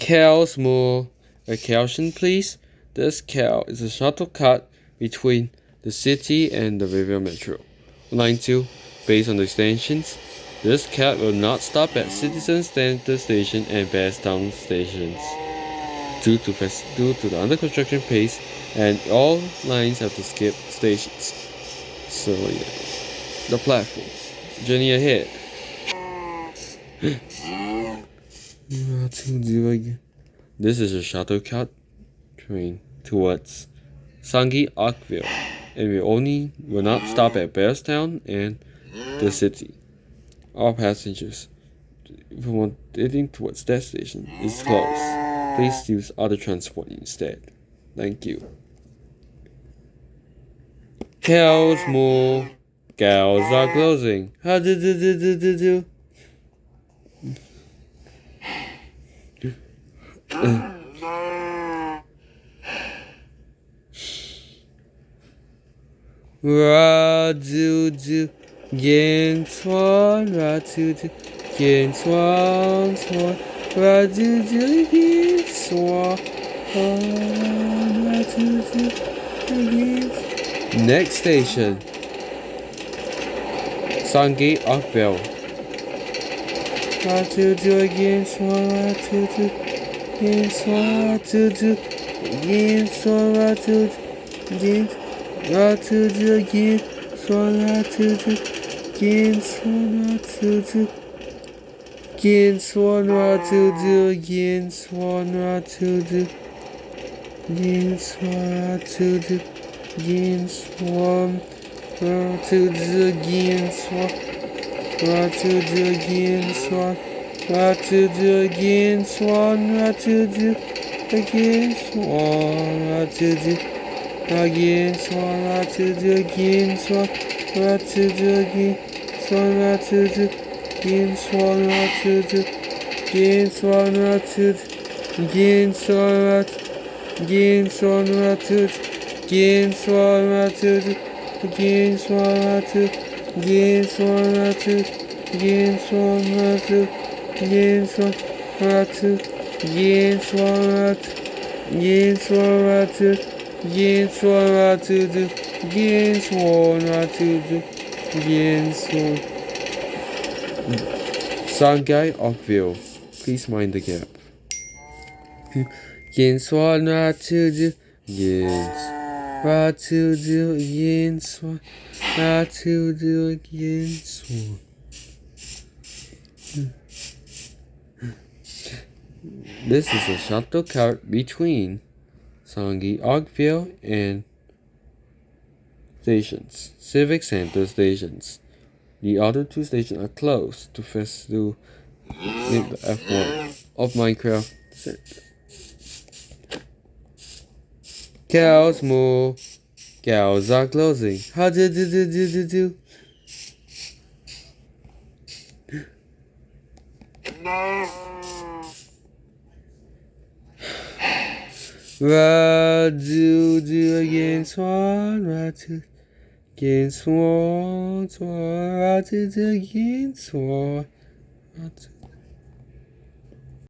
Cows more caution, please. This cow is a shuttle cut between the city and the Riveria Metro. Line 2, based on the extensions, this cat will not stop at Citizen Center Station and Bearstown stations due to the under construction pace, and all lines have to skip stations. So yeah, the platform. Journey ahead. This is a shuttle cut train towards Sungei, Oakville, and will not stop at Bearstown and the city. All passengers from heading towards that station is closed. Please use other transport instead. Thank you. Cows moo. Cows are closing. Ha do do do do do do. Ra do do. Yin swan. Ra do do. Yin swan swan. Ra do do. Yin swan. Ra do do. Yin. Next station. Sungei, Oakville. Ra do do again swan. Ra do do. Yin swan. Ra do do. Yin swan. Ra do do. Yin. Ra do do again. Swan. Ra do do. Yin swan. Ra do do. Yin swan. Ra do do. Yin swan. Ra do do. Yin swan. Ra do do. Yin swan. Ra do do. Yin swan. Ra do do. Yin swan. Ra do do. Yin swan. Ra do do. Again swan. Ra do do. Again swan. Ra do do. Again swan. Ra do do. Again swan. Ra do do. Again swan. Ra do do. Again swan. Ra do do. Again swan. Ra do. Again swan. Ra do do. Again swan. Ra do do. Again swan. Ra do. Again swan. Ra do. Again swan. Ra do. Again swan. Ra do. Again swan. Ra do. Again swan. Ra do. Again swan. Ra do do. Again swan. Ra do do. Again swan. Sungei, Oakville. Please mind the gap. Again swan. Ra do do. Again. Ra do do. Again swan. Ra do do. Again swan. This is a shuttle cart between Sungei, Oakville, and stations, Civic Center stations. The other two stations are closed to the F1 of Minecraft Center. Cows moo. Cows are closing. Ha do do do do do do. Ra do do again swan. Ra do again swan swan. Ra do do again swan. Ra do.